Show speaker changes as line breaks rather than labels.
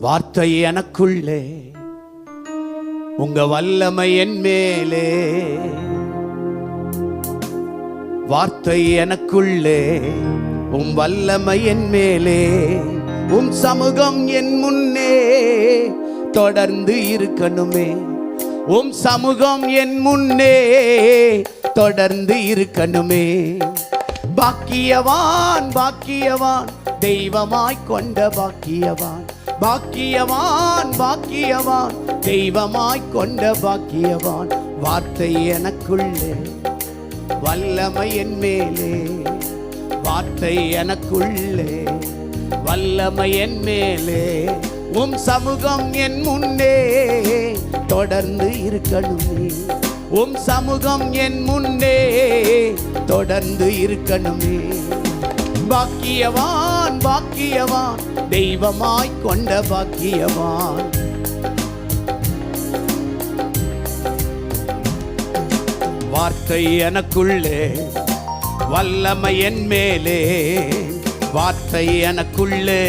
வார்த்தை எனக்குள்ளே, உங்க வல்லமை என் மேலே. வார்த்தை எனக்குள்ளே, உம் வல்லமை என் மேலே. உம் சமூகம் என் முன்னே தொடர்ந்து இருக்கணுமே. உம் சமூகம் என் முன்னே தொடர்ந்து இருக்கணுமே. பாக்கியவான் பாக்கியவான், தெய்வமாய் கொண்ட பாக்கியவான். பாக்கியவான் பாக்கியவான், தெய்வமாய் கொண்ட பாக்கியவான். வார்த்தை எனக்குள்ளே, வல்லமை என் மேலே. வார்த்தை எனக்குள்ளே, வல்லமை என் மேலே. உம் சமூகம் என் முன்னே தொடர்ந்து இருக்கணுமே. உம் சமூகம் என் முன்னே தொடர்ந்து இருக்கணுமே. பாக்கியவான் பாக்கியவான், தெய்வமாய் கொண்ட பாக்கியவான். வார்த்தை எனக்குள்ளே, வல்லமை என் மேலே. வார்த்தை எனக்குள்ளே.